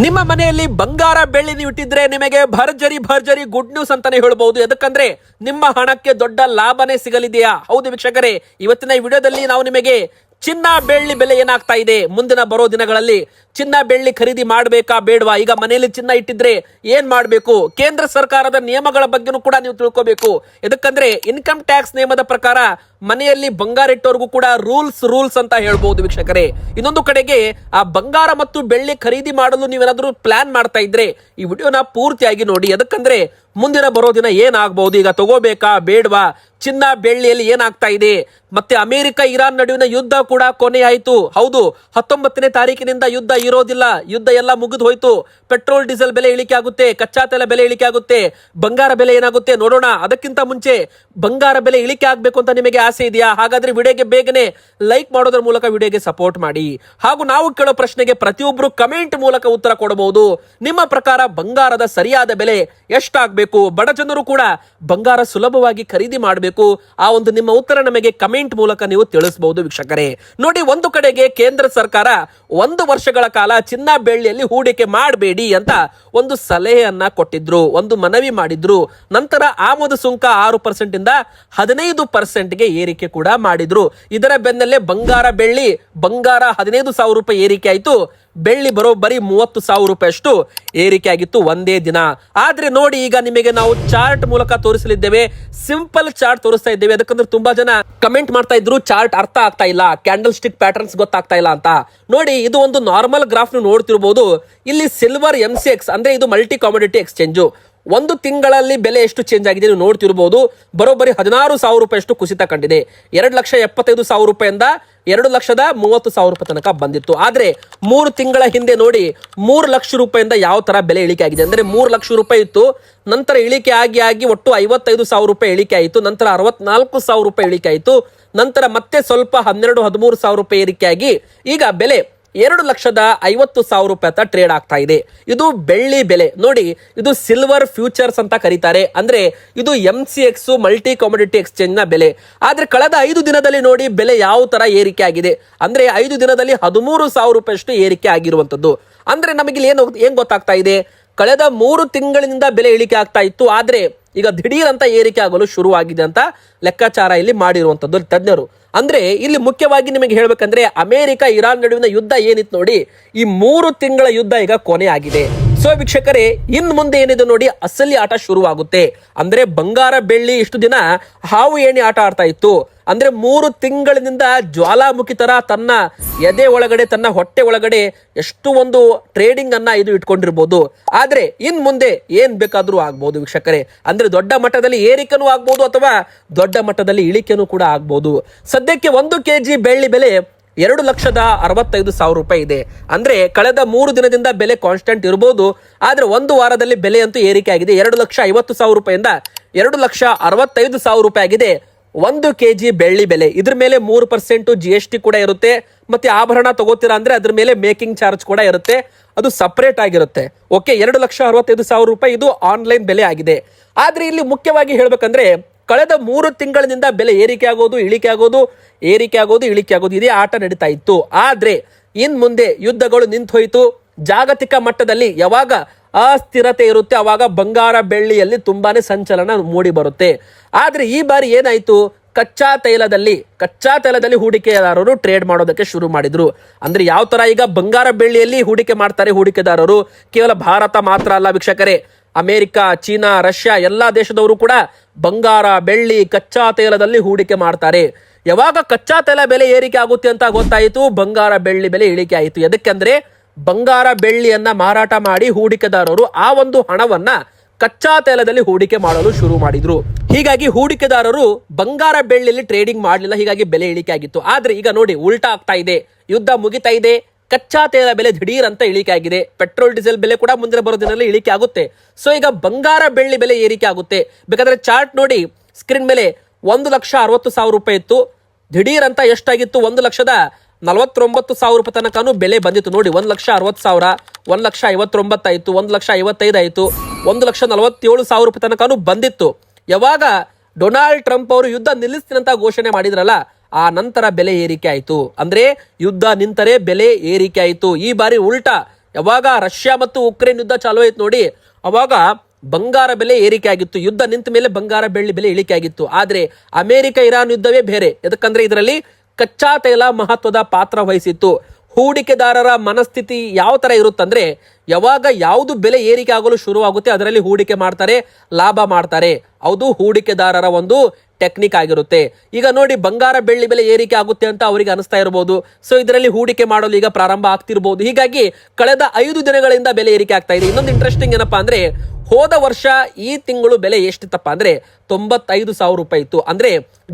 ನಿಮ್ಮ ಮನೆಯಲ್ಲಿ ಬಂಗಾರ ಬೆಳ್ಳಿ ನೀವು ಇಟ್ಟಿದ್ರೆ ನಿಮಗೆ ಭರ್ಜರಿ ಭರ್ಜರಿ ಗುಡ್ ನ್ಯೂಸ್ ಅಂತಾನೆ ಹೇಳಬಹುದು. ಯಾಕಂದ್ರೆ ನಿಮ್ಮ ಹಣಕ್ಕೆ ದೊಡ್ಡ ಲಾಭನೇ ಸಿಗಲಿದೆಯಾ? ಹೌದು ವೀಕ್ಷಕರೇ, ಇವತ್ತಿನ ಈ ವಿಡಿಯೋದಲ್ಲಿ ನಾವು ನಿಮಗೆ ಚಿನ್ನ ಬೆಳ್ಳಿ ಬೆಲೆ ಏನಾಗ್ತಾ ಇದೆ, ಮುಂದಿನ ಬರೋ ದಿನಗಳಲ್ಲಿ ಚಿನ್ನ ಬೆಳ್ಳಿ ಖರೀದಿ ಮಾಡಬೇಕಾ ಬೇಡವಾ, ಈಗ ಮನೆಯಲ್ಲಿ ಚಿನ್ನ ಇಟ್ಟಿದ್ರೆ ಏನ್ ಮಾಡಬೇಕು, ಕೇಂದ್ರ ಸರ್ಕಾರದ ನಿಯಮಗಳ ಬಗ್ಗೆನೂ ಕೂಡ ನೀವು ತಿಳ್ಕೋಬೇಕು. ಯಾಕಂದ್ರೆ ಇನ್ಕಮ್ ಟ್ಯಾಕ್ಸ್ ನಿಯಮದ ಪ್ರಕಾರ ಮನೆಯಲ್ಲಿ ಬಂಗಾರ ಇಟ್ಟವರಿಗೂ ಕೂಡ ರೂಲ್ಸ್ ಅಂತ ಹೇಳ್ಬಹುದು ವೀಕ್ಷಕರೇ. ಇನ್ನೊಂದು ಕಡೆಗೆ ಆ ಬಂಗಾರ ಮತ್ತು ಬೆಳ್ಳಿ ಖರೀದಿ ಮಾಡಲು ನೀವೇನಾದ್ರೂ ಪ್ಲಾನ್ ಮಾಡ್ತಾ ಇದ್ರೆ ಈ ವಿಡಿಯೋನ ಪೂರ್ತಿಯಾಗಿ ನೋಡಿ. ಯಾಕಂದ್ರೆ ಮುಂದಿನ ಬರೋ ದಿನ ಏನಾಗಬಹುದು, ಈಗ ತಗೋಬೇಕಾ ಬೇಡವಾ, ಚಿನ್ನ ಬೆಳ್ಳಿಯಲ್ಲಿ ಏನಾಗ್ತಾ ಇದೆ, ಮತ್ತೆ ಅಮೆರಿಕ ಇರಾನ್ ನಡುವಿನ ಯುದ್ಧ ಕೂಡ ಕೊನೆ ಆಯಿತು. ಹೌದು, 19ನೇ ತಾರೀಕಿನಿಂದ ಯುದ್ಧ ಇರೋದಿಲ್ಲ, ಯುದ್ಧ ಎಲ್ಲ ಮುಗಿದು ಹೋಯ್ತು. ಪೆಟ್ರೋಲ್ ಡೀಸೆಲ್ ಬೆಲೆ ಇಳಿಕೆ ಆಗುತ್ತೆ, ಕಚ್ಚಾ ತೈಲ ಬೆಲೆ ಇಳಿಕೆ ಆಗುತ್ತೆ, ಬಂಗಾರ ಬೆಲೆ ಏನಾಗುತ್ತೆ ನೋಡೋಣ. ಅದಕ್ಕಿಂತ ಮುಂಚೆ ಬಂಗಾರ ಬೆಲೆ ಇಳಿಕೆ ಆಗ್ಬೇಕು ಅಂತ ನಿಮಗೆ ಆಸೆ ಇದೆಯಾ? ಹಾಗಾದ್ರೆ ವಿಡಿಯೋಗೆ ಬೇಗನೆ ಲೈಕ್ ಮಾಡೋದ್ರ ಮೂಲಕ ವಿಡಿಯೋಗೆ ಸಪೋರ್ಟ್ ಮಾಡಿ. ಹಾಗೂ ನಾವು ಕೇಳೋ ಪ್ರಶ್ನೆಗೆ ಪ್ರತಿಯೊಬ್ಬರು ಕಮೆಂಟ್ ಮೂಲಕ ಉತ್ತರ ಕೊಡಬಹುದು. ನಿಮ್ಮ ಪ್ರಕಾರ ಬಂಗಾರದ ಸರಿಯಾದ ಬೆಲೆ ಎಷ್ಟಾಗಬೇಕು, ಬಡ ಜನರು ಕೂಡ ಬಂಗಾರ ಸುಲಭವಾಗಿ ಖರೀದಿ ಮಾಡಬೇಕು, ಆ ಒಂದು ನಿಮ್ಮ ಉತ್ತರ ನಮಗೆ ಕಮೆಂಟ್ ಮೂಲಕ ನೀವು ತಿಳಿಸಬಹುದು ವೀಕ್ಷಕರೇ. ನೋಡಿ, ಒಂದು ಕಡೆಗೆ ಕೇಂದ್ರ ಸರ್ಕಾರ 1 ವರ್ಷಗಳ ಕಾಲ ಚಿನ್ನ ಬೆಳ್ಳಿಯಲ್ಲಿ ಹೂಡಿಕೆ ಮಾಡಬೇಡಿ ಅಂತ ಒಂದು ಸಲಹೆಯನ್ನ ಕೊಟ್ಟಿದ್ರು, ಒಂದು ಮನವಿ ಮಾಡಿದ್ರು. ನಂತರ ಆಮದು ಸುಂಕ 6% ಇಂದ 15% ಏರಿಕೆ ಕೂಡ ಮಾಡಿದ್ರು. ಇದರ ಬೆನ್ನಲ್ಲೇ ಬಂಗಾರ 15,000 ರೂಪಾಯಿ ಏರಿಕೆ ಆಯಿತು. ಬೆಳ್ಳಿ ಬರೋಬ್ಬರಿ 30,000 ರೂಪಾಯಿ ಅಷ್ಟು ಏರಿಕೆ ಆಗಿತ್ತು ಒಂದೇ ದಿನ. ಆದ್ರೆ ನೋಡಿ, ಈಗ ನಿಮಗೆ ನಾವು ಚಾರ್ಟ್ ಮೂಲಕ ತೋರಿಸಲಿದ್ದೇವೆ, ಸಿಂಪಲ್ ಚಾರ್ಟ್ ತೋರಿಸ್ತಾ ಇದ್ದೇವೆ. ಅದಕ್ಕಂದ್ರೆ ತುಂಬಾ ಜನ ಕಮೆಂಟ್ ಮಾಡ್ತಾ ಇದ್ರು ಚಾರ್ಟ್ ಅರ್ಥ ಆಗ್ತಾ ಇಲ್ಲ, ಕ್ಯಾಂಡಲ್ ಸ್ಟಿಕ್ ಪ್ಯಾಟರ್ನ್ಸ್ ಗೊತ್ತಾಗ್ತಾ ಇಲ್ಲ ಅಂತ. ನೋಡಿ, ಇದು ಒಂದು ನಾರ್ಮಲ್ ಗ್ರಾಫ್ ನೀವು ನೋಡ್ತಿರ್ಬೋದು. ಇಲ್ಲಿ ಸಿಲ್ವರ್ MCX ಅಂದ್ರೆ ಇದು ಮಲ್ಟಿ ಕಾಮೊಡಿಟಿ ಎಕ್ಸ್ಚೇಂಜ್, ಒಂದು ತಿಂಗಳಲ್ಲಿ ಬೆಲೆ ಎಷ್ಟು ಚೇಂಜ್ ಆಗಿದೆ ನೀವು ನೋಡ್ತಿರ್ಬೋದು. ಬರೋಬ್ಬರಿ 16,000 ರೂಪಾಯಿ ಅಷ್ಟು ಕುಸಿತ ಕಂಡಿದೆ. 2,75,000 ರೂಪಾಯಿಂದ 2,30,000 ರೂಪಾಯಿ ತನಕ ಬಂದಿತ್ತು. ಆದ್ರೆ 3 ತಿಂಗಳ ಹಿಂದೆ ನೋಡಿ 3 ಲಕ್ಷ ರೂಪಾಯಿಂದ ಯಾವ ತರ ಬೆಲೆ ಇಳಿಕೆ ಆಗಿದೆ ಅಂದ್ರೆ 3 ಲಕ್ಷ ರೂಪಾಯಿ ಇತ್ತು, ನಂತರ ಇಳಿಕೆ ಆಗಿ ಒಟ್ಟು 55,000 ರೂಪಾಯಿ ಇಳಿಕೆ ಆಯಿತು, ನಂತರ 64,000 ರೂಪಾಯಿ ಇಳಿಕೆ ಆಯಿತು, ನಂತರ ಮತ್ತೆ ಸ್ವಲ್ಪ 12-13,000 ರೂಪಾಯಿ ಏರಿಕೆ ಆಗಿ ಈಗ ಬೆಲೆ 2,50,000 ರೂಪಾಯಿ ಅಂತ ಟ್ರೇಡ್ ಆಗ್ತಾ ಇದೆ. ಇದು ಬೆಳ್ಳಿ ಬೆಲೆ. ನೋಡಿ, ಇದು ಸಿಲ್ವರ್ ಫ್ಯೂಚರ್ಸ್ ಅಂತ ಕರೀತಾರೆ, ಅಂದ್ರೆ ಇದು MCX ಮಲ್ಟಿ ಕಾಮೊಡಿಟಿ ಎಕ್ಸ್ಚೇಂಜ್ ನ ಬೆಲೆ. ಆದ್ರೆ ಕಳೆದ 5 ದಿನದಲ್ಲಿ ನೋಡಿ ಬೆಲೆ ಯಾವ ತರ ಏರಿಕೆ ಆಗಿದೆ ಅಂದ್ರೆ 5 ದಿನದಲ್ಲಿ 13,000 ರೂಪಾಯಿ ಅಷ್ಟು ಏರಿಕೆ ಆಗಿರುವಂತದ್ದು. ಅಂದ್ರೆ ನಮಗೆ ಏನ್ ಗೊತ್ತಾಗ್ತಾ ಇದೆ, ಕಳೆದ 3 ತಿಂಗಳಿನಿಂದ ಬೆಲೆ ಇಳಿಕೆ ಆಗ್ತಾ ಇತ್ತು, ಆದ್ರೆ ಈಗ ದಿಢೀರ್ ಅಂತ ಏರಿಕೆ ಆಗಲು ಶುರುವಾಗಿದೆ ಅಂತ ಲೆಕ್ಕಾಚಾರ ಇಲ್ಲಿ ಮಾಡಿರುವಂತದ್ದು ತಜ್ಞರು. ಅಂದ್ರೆ ಇಲ್ಲಿ ಮುಖ್ಯವಾಗಿ ನಿಮಗೆ ಹೇಳ್ಬೇಕಂದ್ರೆ ಅಮೆರಿಕ ಇರಾನ್ ನಡುವಿನ ಯುದ್ಧ ಏನಿತ್ತು ನೋಡಿ, ಈ 3 ತಿಂಗಳ ಯುದ್ಧ ಈಗ ಕೊನೆ ಆಗಿದೆ. ಸೊ ವೀಕ್ಷಕರೇ, ಇನ್ ಮುಂದೆ ಏನಿದೆ ನೋಡಿ, ಅಸಲಿ ಆಟ ಶುರುವಾಗುತ್ತೆ. ಅಂದ್ರೆ ಬಂಗಾರ ಬೆಳ್ಳಿ ಇಷ್ಟು ದಿನ ಹಾವು ಏಣಿ ಆಟ ಆಡ್ತಾ ಇತ್ತು. ಅಂದ್ರೆ 3 ತಿಂಗಳಿನಿಂದ ಜ್ವಾಲಾಮುಖಿ ತರ ತನ್ನ ಎದೆ ಒಳಗಡೆ, ತನ್ನ ಹೊಟ್ಟೆ ಒಳಗಡೆ ಎಷ್ಟು ಒಂದು ಟ್ರೇಡಿಂಗ್ ಅನ್ನ ಇದು ಇಟ್ಕೊಂಡಿರ್ಬೋದು. ಆದ್ರೆ ಇನ್ ಮುಂದೆ ಏನ್ ಬೇಕಾದ್ರೂ ಆಗ್ಬಹುದು ವೀಕ್ಷಕರೇ. ಅಂದ್ರೆ ದೊಡ್ಡ ಮಟ್ಟದಲ್ಲಿ ಏರಿಕೆನೂ ಆಗ್ಬಹುದು ಅಥವಾ ದೊಡ್ಡ ಮಟ್ಟದಲ್ಲಿ ಇಳಿಕೆನೂ ಕೂಡ ಆಗ್ಬಹುದು. ಸದ್ಯಕ್ಕೆ 1 kg ಬೆಳ್ಳಿ ಬೆಲೆ 2,65,000 ರೂಪಾಯಿ ಇದೆ. ಅಂದ್ರೆ ಕಳೆದ 3 ದಿನದಿಂದ ಬೆಲೆ ಕಾನ್ಸ್ಟೆಂಟ್ ಇರಬಹುದು, ಆದ್ರೆ ಒಂದು ವಾರದಲ್ಲಿ ಬೆಲೆ ಅಂತೂ ಏರಿಕೆ ಆಗಿದೆ. 2,50,000 ರೂಪಾಯಿಂದ 2,65,000 ರೂಪಾಯಿ ಆಗಿದೆ 1 kg ಬೆಳ್ಳಿ ಬೆಲೆ. ಇದ್ರ ಮೇಲೆ 3% GST ಕೂಡ ಇರುತ್ತೆ. ಮತ್ತೆ ಆಭರಣ ತಗೋತೀರಾ ಅಂದ್ರೆ ಅದ್ರ ಮೇಲೆ ಮೇಕಿಂಗ್ ಚಾರ್ಜ್ ಕೂಡ ಇರುತ್ತೆ, ಅದು ಸಪರೇಟ್ ಆಗಿರುತ್ತೆ. ಓಕೆ, 2,65,000 ರೂಪಾಯಿ ಇದು ಆನ್ಲೈನ್ ಬೆಲೆ ಆಗಿದೆ. ಆದ್ರೆ ಇಲ್ಲಿ ಮುಖ್ಯವಾಗಿ ಹೇಳ್ಬೇಕಂದ್ರೆ ಕಳೆದ 3 ತಿಂಗಳಿನಿಂದ ಬೆಲೆ ಏರಿಕೆ ಆಗೋದು ಇಳಿಕೆ ಆಗೋದು, ಏರಿಕೆ ಆಗೋದು ಇಳಿಕೆ ಆಗೋದು, ಇದೇ ಆಟ ನಡೀತಾ ಇತ್ತು. ಆದ್ರೆ ಇನ್ ಮುಂದೆ ಯುದ್ಧಗಳು ನಿಂತು ಹೋಯಿತು. ಜಾಗತಿಕ ಮಟ್ಟದಲ್ಲಿ ಯಾವಾಗ ಅಸ್ಥಿರತೆ ಇರುತ್ತೆ ಅವಾಗ ಬಂಗಾರ ಬೆಳ್ಳಿಯಲ್ಲಿ ತುಂಬಾನೇ ಸಂಚಲನ ಮೂಡಿ ಬರುತ್ತೆ. ಆದ್ರೆ ಈ ಬಾರಿ ಏನಾಯ್ತು, ಕಚ್ಚಾ ತೈಲದಲ್ಲಿ ಹೂಡಿಕೆದಾರರು ಟ್ರೇಡ್ ಮಾಡೋದಕ್ಕೆ ಶುರು ಮಾಡಿದ್ರು. ಅಂದ್ರೆ ಯಾವ ತರ ಈಗ ಬಂಗಾರ ಬೆಳ್ಳಿಯಲ್ಲಿ ಹೂಡಿಕೆ ಮಾಡ್ತಾರೆ ಹೂಡಿಕೆದಾರರು, ಕೇವಲ ಭಾರತ ಮಾತ್ರ ಅಲ್ಲ ವೀಕ್ಷಕರೇ, ಅಮೆರಿಕ, ಚೀನಾ, ರಷ್ಯಾ ಎಲ್ಲಾ ದೇಶದವರು ಕೂಡ ಬಂಗಾರ ಬೆಳ್ಳಿ ಕಚ್ಚಾ ತೈಲದಲ್ಲಿ ಹೂಡಿಕೆ ಮಾಡ್ತಾರೆ. ಯಾವಾಗ ಕಚ್ಚಾ ತೈಲ ಬೆಲೆ ಏರಿಕೆ ಆಗುತ್ತೆ ಅಂತ ಗೊತ್ತಾಯಿತು, ಬಂಗಾರ ಬೆಳ್ಳಿ ಬೆಲೆ ಇಳಿಕೆ ಆಯಿತು. ಎದಕ್ಕೆಂದ್ರೆ ಬಂಗಾರ ಬೆಳ್ಳಿಯನ್ನ ಮಾರಾಟ ಮಾಡಿ ಹೂಡಿಕೆದಾರರು ಆ ಒಂದು ಹಣವನ್ನ ಕಚ್ಚಾ ತೈಲದಲ್ಲಿ ಹೂಡಿಕೆ ಮಾಡಲು ಶುರು ಮಾಡಿದ್ರು. ಹೀಗಾಗಿ ಹೂಡಿಕೆದಾರರು ಬಂಗಾರ ಬೆಳ್ಳಿಯಲ್ಲಿ ಟ್ರೇಡಿಂಗ್ ಮಾಡಲಿಲ್ಲ, ಹೀಗಾಗಿ ಬೆಲೆ ಇಳಿಕೆ ಆಗಿತ್ತು. ಆದ್ರೆ ಈಗ ನೋಡಿ ಉಲ್ಟಾ ಆಗ್ತಾ ಇದೆ, ಯುದ್ಧ ಮುಗಿತಾ ಇದೆ, ಕಚ್ಚಾ ತೈಲ ಬೆಲೆ ದಿಢೀರ್ ಅಂತ ಇಳಿಕೆ ಆಗಿದೆ. ಪೆಟ್ರೋಲ್ ಡೀಸೆಲ್ ಬೆಲೆ ಕೂಡ ಮುಂದಿನ ಬರೋ ದಿನದಲ್ಲಿ ಇಳಿಕೆ ಆಗುತ್ತೆ. ಸೊ ಈಗ ಬಂಗಾರ ಬೆಳ್ಳಿ ಬೆಲೆ ಏರಿಕೆ ಆಗುತ್ತೆ. ಬೇಕಾದ್ರೆ ಚಾರ್ಟ್ ನೋಡಿ ಸ್ಕ್ರೀನ್ ಮೇಲೆ 1,60,000 ರೂಪಾಯಿ ಇತ್ತು, ದಿಢೀರ್ ಅಂತ ಎಷ್ಟಾಗಿತ್ತು 1,49,000 ರೂಪಾಯಿ ತನಕನೂ ಬೆಲೆ ಬಂದಿತ್ತು. ನೋಡಿ 1,60,000, 1,59,000 ಆಯ್ತು, 1,55,000 ಆಯ್ತು, 1,47,000 ರೂಪಾಯಿ ತನಕನೂ ಬಂದಿತ್ತು. ಯಾವಾಗ ಡೊನಾಲ್ಡ್ ಟ್ರಂಪ್ ಅವರು ಯುದ್ಧ ನಿಲ್ಲಿಸ್ತೀನಿ ಅಂತ ಘೋಷಣೆ ಮಾಡಿದ್ರಲ್ಲ, ಆ ನಂತರ ಬೆಲೆ ಏರಿಕೆ ಆಯಿತು. ಅಂದ್ರೆ ಯುದ್ಧ ನಿಂತರೆ ಬೆಲೆ ಏರಿಕೆ ಆಯಿತು. ಈ ಬಾರಿ ಉಲ್ಟಾ ಯಾವಾಗ ರಷ್ಯಾ ಮತ್ತು ಉಕ್ರೇನ್ ಯುದ್ಧ ಚಾಲು ಆಯ್ತು ನೋಡಿ, ಅವಾಗ ಬಂಗಾರ ಬೆಲೆ ಏರಿಕೆ ಆಗಿತ್ತು. ಯುದ್ಧ ನಿಂತ ಮೇಲೆ ಬಂಗಾರ ಬೆಳ್ಳಿ ಬೆಲೆ ಇಳಿಕೆ ಆಗಿತ್ತು. ಆದ್ರೆ ಅಮೆರಿಕ ಇರಾನ್ ಯುದ್ಧವೇ ಬೇರೆ. ಯಾಕಂದ್ರೆ ಇದರಲ್ಲಿ ಕಚ್ಚಾ ತೈಲ ಮಹತ್ವದ ಪಾತ್ರ ವಹಿಸಿತ್ತು. ಹೂಡಿಕೆದಾರರ ಮನಸ್ಥಿತಿ ಯಾವ ತರ ಇರುತ್ತಂದ್ರೆ, ಯಾವಾಗ ಯಾವುದು ಬೆಲೆ ಏರಿಕೆ ಆಗಲು ಶುರುವಾಗುತ್ತೆ ಅದರಲ್ಲಿ ಹೂಡಿಕೆ ಮಾಡ್ತಾರೆ, ಲಾಭ ಮಾಡ್ತಾರೆ. ಅದು ಹೂಡಿಕೆದಾರರ ಒಂದು ಟೆಕ್ನಿಕ್ ಆಗಿರುತ್ತೆ. ಈಗ ನೋಡಿ, ಬಂಗಾರ ಬೆಳ್ಳಿ ಬೆಲೆ ಏರಿಕೆ ಆಗುತ್ತೆ ಅಂತ ಅವರಿಗೆ ಅನಿಸ್ತಾ ಇರಬಹುದು. ಸೊ ಇದರಲ್ಲಿ ಹೂಡಿಕೆ ಮಾಡಲು ಈಗ ಪ್ರಾರಂಭ ಆಗ್ತಿರ್ಬೋದು. ಹೀಗಾಗಿ ಕಳೆದ 5 ದಿನಗಳಿಂದ ಬೆಲೆ ಏರಿಕೆ ಆಗ್ತಾ ಇದೆ. ಇನ್ನೊಂದು ಇಂಟ್ರೆಸ್ಟಿಂಗ್ ಏನಪ್ಪಾ ಅಂದ್ರೆ, ಹೋದ ವರ್ಷ ಈ ತಿಂಗಳು ಬೆಲೆ ಎಷ್ಟಿತ್ತಪ್ಪ ಅಂದ್ರೆ 95,000 ರೂಪಾಯಿ ಇತ್ತು. ಅಂದ್ರೆ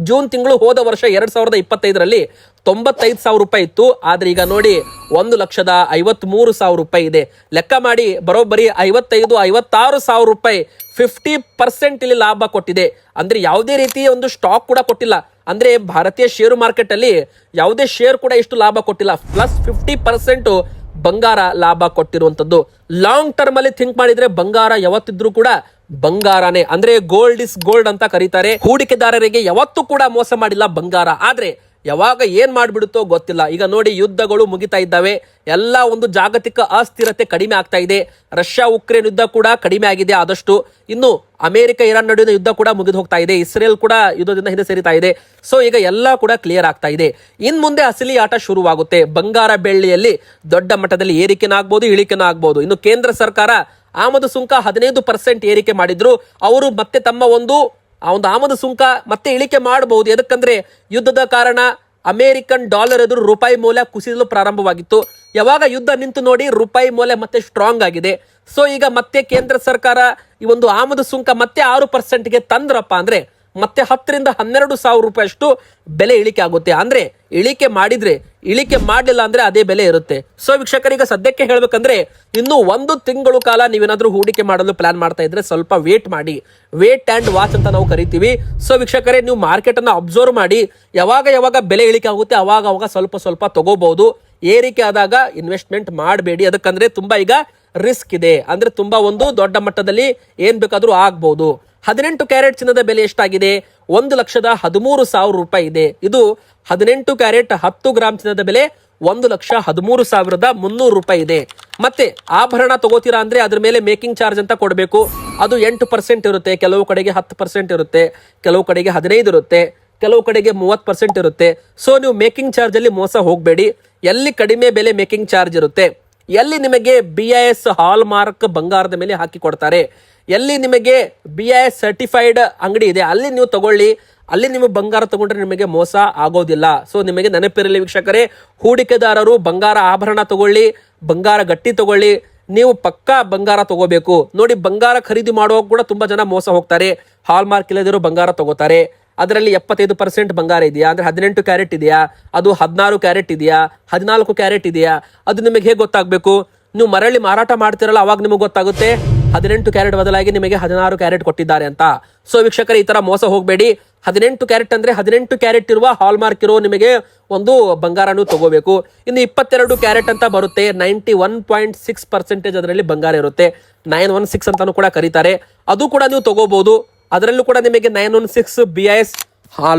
ಜೂನ್ ತಿಂಗಳು ಹೋದ ವರ್ಷ 2025ರಲ್ಲಿ 95,000 ರೂಪಾಯಿ ಇತ್ತು. ಆದ್ರೆ ಈಗ ನೋಡಿ 1,53,000 ರೂಪಾಯಿ ಇದೆ. ಲೆಕ್ಕ ಮಾಡಿ, ಬರೋಬ್ಬರಿ 55-56,000 ರೂಪಾಯಿ 50% ಇಲ್ಲಿ ಲಾಭ ಕೊಟ್ಟಿದೆ. ಅಂದ್ರೆ ಯಾವುದೇ ರೀತಿಯ ಒಂದು ಸ್ಟಾಕ್ ಕೂಡ ಕೊಟ್ಟಿಲ್ಲ. ಅಂದ್ರೆ ಭಾರತೀಯ ಷೇರು ಮಾರ್ಕೆಟ್ ಅಲ್ಲಿ ಯಾವುದೇ ಶೇರ್ ಕೂಡ ಇಷ್ಟು ಲಾಭ ಕೊಟ್ಟಿಲ್ಲ. ಪ್ಲಸ್ 50% ಬಂಗಾರ ಲಾಭ ಕೊಟ್ಟಿರುವಂತದ್ದು. ಲಾಂಗ್ ಟರ್ಮ್ ಅಲ್ಲಿ ಥಿಂಕ್ ಮಾಡಿದ್ರೆ ಬಂಗಾರ ಯಾವತ್ತಿದ್ರೂ ಕೂಡ ಬಂಗಾರನೇ. ಅಂದ್ರೆ ಗೋಲ್ಡ್ ಇಸ್ ಗೋಲ್ಡ್ ಅಂತ ಕರೀತಾರೆ. ಹೂಡಿಕೆದಾರರಿಗೆ ಯಾವತ್ತೂ ಕೂಡ ಮೋಸ ಮಾಡಿಲ್ಲ ಬಂಗಾರ. ಆದ್ರೆ ಯಾವಾಗ ಏನ್ ಮಾಡ್ಬಿಡುತ್ತೋ ಗೊತ್ತಿಲ್ಲ. ಈಗ ನೋಡಿ, ಯುದ್ಧಗಳು ಮುಗಿತಾ ಇದ್ದಾವೆ. ಎಲ್ಲ ಒಂದು ಜಾಗತಿಕ ಅಸ್ಥಿರತೆ ಕಡಿಮೆ ಆಗ್ತಾ ಇದೆ. ರಷ್ಯಾ ಉಕ್ರೇನ್ ಯುದ್ಧ ಕೂಡ ಕಡಿಮೆ ಆಗಿದೆ ಆದಷ್ಟು. ಇನ್ನು ಅಮೆರಿಕ ಇರಾನ್ ನಡುವಿನ ಯುದ್ಧ ಕೂಡ ಮುಗಿದು ಹೋಗ್ತಾ ಇದೆ. ಇಸ್ರೇಲ್ ಕೂಡ ಯುದ್ಧದಿಂದ ಹಿಂದೆ ಸರಿತಾ ಇದೆ. ಸೊ ಈಗ ಎಲ್ಲ ಕೂಡ ಕ್ಲಿಯರ್ ಆಗ್ತಾ ಇದೆ. ಇನ್ ಮುಂದೆ ಅಸಲಿ ಆಟ ಶುರುವಾಗುತ್ತೆ. ಬಂಗಾರ ಬೆಳ್ಳಿಯಲ್ಲಿ ದೊಡ್ಡ ಮಟ್ಟದಲ್ಲಿ ಏರಿಕೆನಾಗಬಹುದು, ಇಳಿಕೆನಾಗಬಹುದು. ಇನ್ನು ಕೇಂದ್ರ ಸರ್ಕಾರ ಆಮದು ಸುಂಕ 15% ಏರಿಕೆ ಮಾಡಿದ್ರು. ಅವರು ಮತ್ತೆ ತಮ್ಮ ಒಂದು ಆಮದು ಸುಂಕ ಮತ್ತೆ ಇಳಿಕೆ ಮಾಡಬಹುದು. ಎದಕ್ಕಂದ್ರೆ ಯುದ್ಧದ ಕಾರಣ ಅಮೆರಿಕನ್ ಡಾಲರ್ ಎದುರು ರೂಪಾಯಿ ಮೌಲ್ಯ ಕುಸಿಯಲು ಪ್ರಾರಂಭವಾಗಿತ್ತು. ಯಾವಾಗ ಯುದ್ಧ ನಿಂತು ನೋಡಿ, ರೂಪಾಯಿ ಮೌಲ್ಯ ಮತ್ತೆ ಸ್ಟ್ರಾಂಗ್ ಆಗಿದೆ. ಸೊ ಈಗ ಮತ್ತೆ ಕೇಂದ್ರ ಸರ್ಕಾರ ಈ ಒಂದು ಆಮದು ಸುಂಕ ಮತ್ತೆ 6%ಗೆ ತಂದ್ರಪ್ಪ ಅಂದ್ರೆ ಮತ್ತೆ 10,000-12,000 ರೂಪಾಯಿ ಅಷ್ಟು ಬೆಲೆ ಇಳಿಕೆ ಆಗುತ್ತೆ. ಅಂದ್ರೆ ಇಳಿಕೆ ಮಾಡಿದ್ರೆ, ಇಳಿಕೆ ಮಾಡಲಿಲ್ಲ ಅಂದ್ರೆ ಅದೇ ಬೆಲೆ ಇರುತ್ತೆ. ಸೊ ವೀಕ್ಷಕರಿಗೆ ಸದ್ಯಕ್ಕೆ ಹೇಳ್ಬೇಕಂದ್ರೆ, ಇನ್ನು 1 ತಿಂಗಳು ಕಾಲ ನೀವೇನಾದ್ರೂ ಹೂಡಿಕೆ ಮಾಡಲು ಪ್ಲಾನ್ ಮಾಡ್ತಾ ಇದ್ರೆ ಸ್ವಲ್ಪ ವೇಟ್ ಮಾಡಿ. ವೇಟ್ ಅಂಡ್ ವಾಚ್ ಅಂತ ನಾವು ಕರಿತೀವಿ. ಸೊ ವೀಕ್ಷಕರೇ, ನೀವು ಮಾರ್ಕೆಟ್ ಅನ್ನ ಅಬ್ಸರ್ವ್ ಮಾಡಿ. ಯಾವಾಗ ಬೆಲೆ ಇಳಿಕೆ ಆಗುತ್ತೆ ಅವಾಗ ಸ್ವಲ್ಪ ತಗೋಬಹುದು. ಏರಿಕೆ ಆದಾಗ ಇನ್ವೆಸ್ಟ್ಮೆಂಟ್ ಮಾಡಬೇಡಿ. ಅದಕ್ಕಂದ್ರೆ ತುಂಬಾ ಈಗ ರಿಸ್ಕ್ ಇದೆ. ಅಂದ್ರೆ ತುಂಬಾ ಒಂದು ದೊಡ್ಡ ಮಟ್ಟದಲ್ಲಿ ಏನ್ ಬೇಕಾದ್ರೂ ಆಗ್ಬಹುದು. 18 ಕ್ಯಾರೆಟ್ ಚಿನ್ನದ ಬೆಲೆ ಎಷ್ಟಾಗಿದೆ? 1,13,000 ರೂಪಾಯಿ ಇದೆ. ಇದು 18 ಕ್ಯಾರೆಟ್ 10 ಗ್ರಾಮ್ ಚಿನ್ನದ ಬೆಲೆ 1,13,300 ರೂಪಾಯಿ ಇದೆ. ಮತ್ತೆ ಆಭರಣ ತಗೋತೀರಾ ಅಂದ್ರೆ ಅದ್ರ ಮೇಲೆ ಮೇಕಿಂಗ್ ಚಾರ್ಜ್ ಅಂತ ಕೊಡಬೇಕು. ಅದು 8% ಇರುತ್ತೆ. ಕೆಲವು ಕಡೆಗೆ 10% ಇರುತ್ತೆ, ಕೆಲವು ಕಡೆಗೆ 15 ಇರುತ್ತೆ, ಕೆಲವು ಕಡೆಗೆ 30% ಇರುತ್ತೆ. ಸೊ ನೀವು ಮೇಕಿಂಗ್ ಚಾರ್ಜ್ ಅಲ್ಲಿ ಮೋಸ ಹೋಗಬೇಡಿ. ಎಲ್ಲಿ ಕಡಿಮೆ ಬೆಲೆ ಮೇಕಿಂಗ್ ಚಾರ್ಜ್ ಇರುತ್ತೆ, ಎಲ್ಲಿ ನಿಮಗೆ BIS ಹಾಲ್ ಮಾರ್ಕ್ ಬಂಗಾರದ ಮೇಲೆ ಹಾಕಿ ಕೊಡ್ತಾರೆ, ಎಲ್ಲಿ ನಿಮಗೆ BIS ಸರ್ಟಿಫೈಡ್ ಅಂಗಡಿ ಇದೆ ಅಲ್ಲಿ ನೀವು ತಗೊಳ್ಳಿ. ಅಲ್ಲಿ ನೀವು ಬಂಗಾರ ತಗೊಂಡ್ರೆ ನಿಮಗೆ ಮೋಸ ಆಗೋದಿಲ್ಲ. ಸೊ ನಿಮಗೆ ನೆನಪಿರಲಿ ವೀಕ್ಷಕರೇ, ಹೂಡಿಕೆದಾರರು ಬಂಗಾರ ಆಭರಣ ತಗೊಳ್ಳಿ, ಬಂಗಾರ ಗಟ್ಟಿ ತಗೊಳ್ಳಿ. ನೀವು ಪಕ್ಕಾ ಬಂಗಾರ ತಗೋಬೇಕು. ನೋಡಿ, ಬಂಗಾರ ಖರೀದಿ ಮಾಡುವಾಗ ಕೂಡ ತುಂಬಾ ಜನ ಮೋಸ ಹೋಗ್ತಾರೆ. ಹಾಲ್ ಮಾರ್ಕ್ ಇಲ್ಲದಿರೋ ಬಂಗಾರ ತಗೋತಾರೆ. ಅದರಲ್ಲಿ 75% ಬಂಗಾರ ಇದೆಯಾ ಅಂದ್ರೆ 18 ಕ್ಯಾರೆಟ್ ಇದೆಯಾ, ಅದು 16 ಕ್ಯಾರೆಟ್ ಇದೆಯಾ, 14 ಕ್ಯಾರೆಟ್ ಇದೆಯಾ, ಅದು ನಿಮಗೆ ಹೇಗೆ ಗೊತ್ತಾಗಬೇಕು? ನೀವು ಮರಳಿ ಮಾರಾಟ ಮಾಡ್ತಿರಲ್ಲ, ಅವಾಗ ನಿಮಗೆ ಗೊತ್ತಾಗುತ್ತೆ 18 ಕ್ಯಾರೆಟ್ ಬದಲಾಗಿ ನಿಮಗೆ 16 ಕ್ಯಾರೆಟ್ ಕೊಟ್ಟಿದ್ದಾರೆ ಅಂತ. ಸೊ ವೀಕ್ಷಕರೇ, ಈ ತರ ಮೋಸ ಹೋಗಬೇಡಿ. 18 ಕ್ಯಾರೆಟ್ ಅಂದ್ರೆ 18 ಕ್ಯಾರೆಟ್ ಇರುವ ಹಾಲ್ ಮಾರ್ಕ್ ಇರೋ ನಿಮಗೆ ಒಂದು ಬಂಗಾರನು ತಗೋಬೇಕು. ಇನ್ನು 22 ಕ್ಯಾರೆಟ್ ಅಂತ ಬರುತ್ತೆ, 91.6% ಅದರಲ್ಲಿ ಬಂಗಾರ ಇರುತ್ತೆ. 916 ಅಂತಾನು ಕೂಡ ಕರೀತಾರೆ. ಅದು ಕೂಡ ನೀವು ತಗೋಬಹುದು. ಅದರಲ್ಲೂ ಕೂಡ ನಿಮಗೆ 916 BIS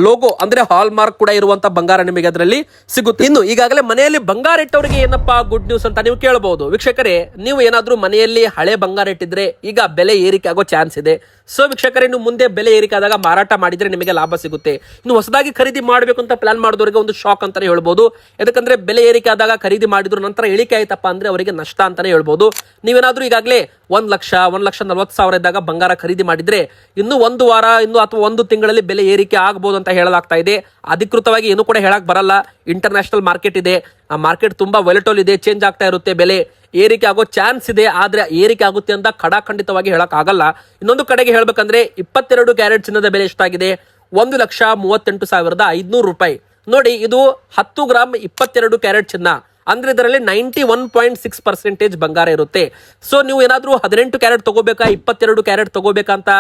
ಲೋಗೋ ಅಂದ್ರೆ ಹಾಲ್ ಮಾರ್ಕ್ ಕೂಡ ಇರುವಂತ ಬಂಗಾರ ನಿಮಗೆ ಅದರಲ್ಲಿ ಸಿಗುತ್ತೆ. ಇನ್ನು ಈಗಾಗಲೇ ಮನೆಯಲ್ಲಿ ಬಂಗಾರ ಇಟ್ಟವರಿಗೆ ಏನಪ್ಪಾ ಗುಡ್ ನ್ಯೂಸ್ ಅಂತ ನೀವು ಕೇಳಬಹುದು. ವೀಕ್ಷಕರೇ, ನೀವು ಏನಾದ್ರೂ ಮನೆಯಲ್ಲಿ ಹಳೆ ಬಂಗಾರ ಇಟ್ಟಿದ್ರೆ ಈಗ ಬೆಲೆ ಏರಿಕೆ ಆಗೋ ಚಾನ್ಸ್ ಇದೆ. ಸೊ ವೀಕ್ಷಕರೇ, ನೀವು ಮುಂದೆ ಬೆಲೆ ಏರಿಕೆ ಆದಾಗ ಮಾರಾಟ ಮಾಡಿದ್ರೆ ನಿಮಗೆ ಲಾಭ ಸಿಗುತ್ತೆ. ಇನ್ನು ಹೊಸದಾಗಿ ಖರೀದಿ ಮಾಡಬೇಕು ಅಂತ ಪ್ಲಾನ್ ಮಾಡಿದವರಿಗೆ ಒಂದು ಶಾಕ್ ಅಂತಾನೆ ಹೇಳ್ಬೋದು. ಯಾಕಂದ್ರೆ ಬೆಲೆ ಏರಿಕೆ ಆದಾಗ ಖರೀದಿ ಮಾಡಿದ್ರು ನಂತರ ಇಳಿಕೆ ಆಯ್ತಪ್ಪ ಅಂದ್ರೆ ಅವರಿಗೆ ನಷ್ಟ ಅಂತಾನೆ ಹೇಳ್ಬೋದು. ನೀವೇನಾದ್ರೂ ಈಗಾಗಲೇ 1,40,000 ಇದ್ದಾಗ ಬಂಗಾರ ಖರೀದಿ ಮಾಡಿದ್ರೆ ಇನ್ನು 1 ವಾರ ಅಥವಾ 1 ತಿಂಗಳಲ್ಲಿ ಬೆಲೆ ಏರಿಕೆ ಆಗಬಹುದು ಅಂತ ಹೇಳಲಾಗ್ತಾ ಇದೆ. ಅಧಿಕೃತವಾಗಿ ಏನು ಕೂಡ ಹೇಳಕ್ ಬರಲ್ಲ. ಇಂಟರ್ನ್ಯಾಷನಲ್ ಮಾರ್ಕೆಟ್ ಇದೆ, ಆ ಮಾರ್ಕೆಟ್ ತುಂಬಾ ವೊಲಟೈಲ್ ಇದೆ, ಚೇಂಜ್ ಆಗ್ತಾ ಇರುತ್ತೆ. ಬೆಲೆ ಏರಿಕೆ ಆಗೋ ಚಾನ್ಸ್ ಇದೆ. ಆದ್ರೆ ಏರಿಕೆ ಆಗುತ್ತೆ ಅಂತ ಖಂಡಿತವಾಗಿ ಹೇಳಕ್ ಆಗಲ್ಲ. ಇನ್ನೊಂದು ಕಡೆಗೆ ಹೇಳ್ಬೇಕಂದ್ರೆ 22 ಕ್ಯಾರೆಟ್ ಚಿನ್ನದ ಬೆಲೆ ಎಷ್ಟಾಗಿದೆ? 1,38,500 ರೂಪಾಯಿ. ನೋಡಿ, ಇದು 10 ಗ್ರಾಮ್ 22 ಕ್ಯಾರೆಟ್ ಚಿನ್ನ. ಅಂದ್ರೆ ಇದರಲ್ಲಿ 91.6% ಬಂಗಾರ ಇರುತ್ತೆ. ಸೊ ನೀವು ಏನಾದ್ರೂ 18 ಕ್ಯಾರೆಟ್ ತಗೋಬೇಕಾ 22 ಕ್ಯಾರೆಟ್ ತಗೋಬೇಕಾ ಅಂತ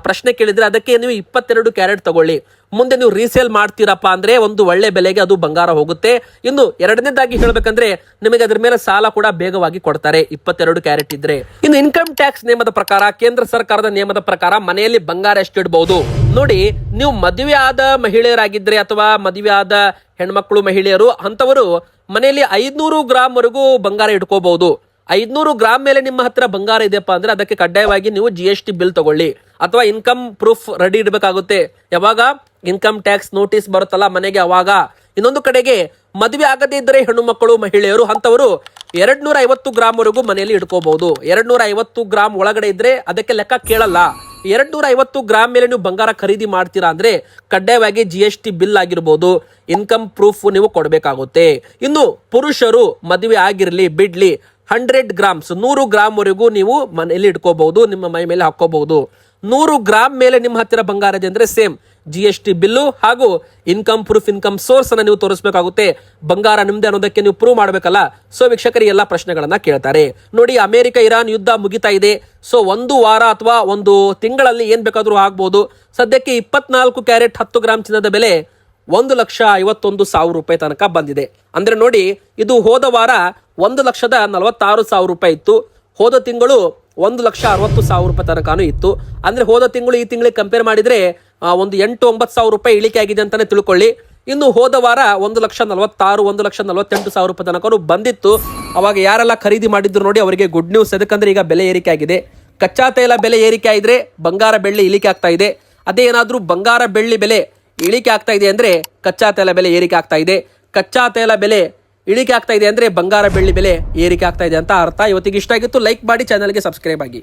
ಪ್ರಶ್ನೆ ಕೇಳಿದ್ರೆ ಅದಕ್ಕೆ ನೀವು 22 ಕ್ಯಾರೆಟ್ ತಗೊಳ್ಳಿ. ಮುಂದೆ ನೀವು ರೀಸೇಲ್ ಮಾಡ್ತೀರಪ್ಪ ಅಂದ್ರೆ ಒಂದು ಒಳ್ಳೆ ಬೆಲೆಗೆ ಅದು ಬಂಗಾರ ಹೋಗುತ್ತೆ. ಇನ್ನು ಎರಡನೇದಾಗಿ ಹೇಳ್ಬೇಕಂದ್ರೆ ನಿಮಗೆ ಅದ್ರ ಮೇಲೆ ಸಾಲ ಕೂಡ ಬೇಗವಾಗಿ ಕೊಡ್ತಾರೆ 22 ಕ್ಯಾರೆಟ್ ಇದ್ರೆ. ಇನ್ನು ಇನ್ಕಮ್ ಟ್ಯಾಕ್ಸ್ ನಿಯಮದ ಪ್ರಕಾರ, ಕೇಂದ್ರ ಸರ್ಕಾರದ ನಿಯಮದ ಪ್ರಕಾರ ಮನೆಯಲ್ಲಿ ಬಂಗಾರ ಎಷ್ಟು ಇಡಬಹುದು ನೋಡಿ. ನೀವು ಮದುವೆ ಆದ ಮಹಿಳೆಯರಾಗಿದ್ರೆ ಅಥವಾ ಮದುವೆ ಆದ ಹೆಣ್ಮಕ್ಳು ಮಹಿಳೆಯರು ಅಂತವರು ಮನೆಯಲ್ಲಿ 500 ಗ್ರಾಮ್ ವರೆಗೂ ಬಂಗಾರ ಇಟ್ಕೋಬಹುದು. 500 ಗ್ರಾಮ್ ಮೇಲೆ ನಿಮ್ಮ ಹತ್ರ ಬಂಗಾರ ಇದೆಯಪ್ಪ ಅಂದ್ರೆ ಅದಕ್ಕೆ ಕಡ್ಡಾಯವಾಗಿ ನೀವು GST ಬಿಲ್ ತಗೊಳ್ಳಿ ಅಥವಾ ಇನ್ಕಮ್ ಪ್ರೂಫ್ ರೆಡಿ ಇಡಬೇಕಾಗುತ್ತೆ. ಯಾವಾಗ ಇನ್ಕಮ್ ಟ್ಯಾಕ್ಸ್ ನೋಟಿಸ್ ಬರುತ್ತಲ್ಲ ಮನೆಗೆ ಅವಾಗ. ಇನ್ನೊಂದು ಕಡೆಗೆ ಮದುವೆ ಆಗದೇ ಇದ್ದರೆ ಹೆಣ್ಣು ಮಕ್ಕಳು ಮಹಿಳೆಯರು ಅಂತವರು 250 ಗ್ರಾಮ್ ವರೆಗೂ ಮನೆಯಲ್ಲಿ ಇಟ್ಕೋಬಹುದು. 250 ಗ್ರಾಮ್ ಒಳಗಡೆ ಇದ್ರೆ ಅದಕ್ಕೆ ಲೆಕ್ಕ ಕೇಳಲ್ಲ. 250 ಗ್ರಾಮ್ ಮೇಲೆ ನೀವು ಬಂಗಾರ ಖರೀದಿ ಮಾಡ್ತೀರಾ ಅಂದ್ರೆ ಕಡ್ಡಾಯವಾಗಿ GST ಬಿಲ್ ಆಗಿರ್ಬೋದು, ಇನ್ಕಮ್ ಪ್ರೂಫ್ ನೀವು ಕೊಡಬೇಕಾಗುತ್ತೆ. ಇನ್ನು ಪುರುಷರು ಮದುವೆ ಆಗಿರ್ಲಿ ಬಿಡ್ಲಿ 100 ಗ್ರಾಮ್ಸ್ 100 ಗ್ರಾಮ್ ವರೆಗೂ ನೀವು ಮನೆಯಲ್ಲಿ ಇಟ್ಕೋಬಹುದು, ನಿಮ್ಮ ಮೈ ಮೇಲೆ ಹಾಕೋಬಹುದು. 100 ಗ್ರಾಮ್ ಮೇಲೆ ನಿಮ್ಮ ಹತ್ತಿರ ಬಂಗಾರ ಇದೆ ಅಂದ್ರೆ ಸೇಮ್ GST ಬಿಲ್ಲು ಹಾಗೂ ಇನ್ಕಮ್ ಪ್ರೂಫ್, ಇನ್ಕಮ್ ಸೋರ್ಸ್ ಅನ್ನ ನೀವು ತೋರಿಸಬೇಕಾಗುತ್ತೆ. ಬಂಗಾರ ನಿಮ್ದೆ ಅನ್ನೋದಕ್ಕೆ ನೀವು ಪ್ರೂವ್ ಮಾಡಬೇಕಲ್ಲ. ಸೊ ವೀಕ್ಷಕರು ಎಲ್ಲ ಪ್ರಶ್ನೆಗಳನ್ನ ಕೇಳ್ತಾರೆ. ನೋಡಿ, ಅಮೆರಿಕ ಇರಾನ್ ಯುದ್ಧ ಮುಗಿತಾ ಇದೆ. ಸೊ 1 ವಾರ ಅಥವಾ 1 ತಿಂಗಳಲ್ಲಿ ಏನ್ ಬೇಕಾದ್ರೂ ಆಗ್ಬಹುದು. ಸದ್ಯಕ್ಕೆ 24 ಕ್ಯಾರೆಟ್ 10 ಗ್ರಾಮ್ ಚಿನ್ನದ ಬೆಲೆ 1,51,000 ರೂಪಾಯಿ ತನಕ ಬಂದಿದೆ. ಅಂದ್ರೆ ನೋಡಿ, ಇದು ಹೋದ ವಾರ 1,46,000 ರೂಪಾಯಿ ಇತ್ತು. ಹೋದ ತಿಂಗಳು 1,60,000 ರೂಪಾಯಿ ತನಕನೂ ಇತ್ತು. ಅಂದ್ರೆ ಹೋದ ತಿಂಗಳು ಈ ತಿಂಗಳಿಗೆ ಕಂಪೇರ್ ಮಾಡಿದ್ರೆ ಒಂದು 8,000-9,000 ರೂಪಾಯಿ ಇಳಿಕೆ ಆಗಿದೆ ಅಂತಾನೆ ತಿಳ್ಕೊಳ್ಳಿ. ಇನ್ನು ಹೋದ ವಾರ 1,46,000 1,48,000 ರೂಪಾಯಿ ತನಕ ಬಂದಿತ್ತು. ಅವಾಗ ಯಾರೆಲ್ಲ ಖರೀದಿ ಮಾಡಿದ್ರು ನೋಡಿ ಅವರಿಗೆ ಗುಡ್ ನ್ಯೂಸ್. ಯಾಕಂದ್ರೆ ಈಗ ಬೆಲೆ ಏರಿಕೆ ಆಗಿದೆ. ಕಚ್ಚಾ ತೈಲ ಬೆಲೆ ಏರಿಕೆ ಆಯಿದ್ರೆ ಬಂಗಾರ ಬೆಳ್ಳಿ ಇಳಿಕೆ ಆಗ್ತಾ ಇದೆ. ಅದೇ ಏನಾದ್ರೂ ಬಂಗಾರ ಬೆಳ್ಳಿ ಬೆಲೆ ಇಳಿಕೆ ಆಗ್ತಾ ಇದೆ ಅಂದ್ರೆ ಕಚ್ಚಾ ತೈಲ ಬೆಲೆ ಏರಿಕೆ ಆಗ್ತಾ ಇದೆ. ಕಚ್ಚಾ ತೈಲ ಬೆಲೆ ಇಳಿಕೆ ಆಗ್ತಾ ಇದೆ ಅಂದ್ರೆ ಬಂಗಾರ ಬೆಳ್ಳಿ ಬೆಲೆ ಏರಿಕೆ ಆಗ್ತಾ ಇದೆ ಅಂತ ಅರ್ಥ. ಇವತ್ತಿಗೆ ಇಷ್ಟ ಆಗಿತ್ತು, ಲೈಕ್ ಮಾಡಿ, ಚಾನಲ್ಗೆ ಸಬ್ಸ್ಕ್ರೈಬ್ ಆಗಿ.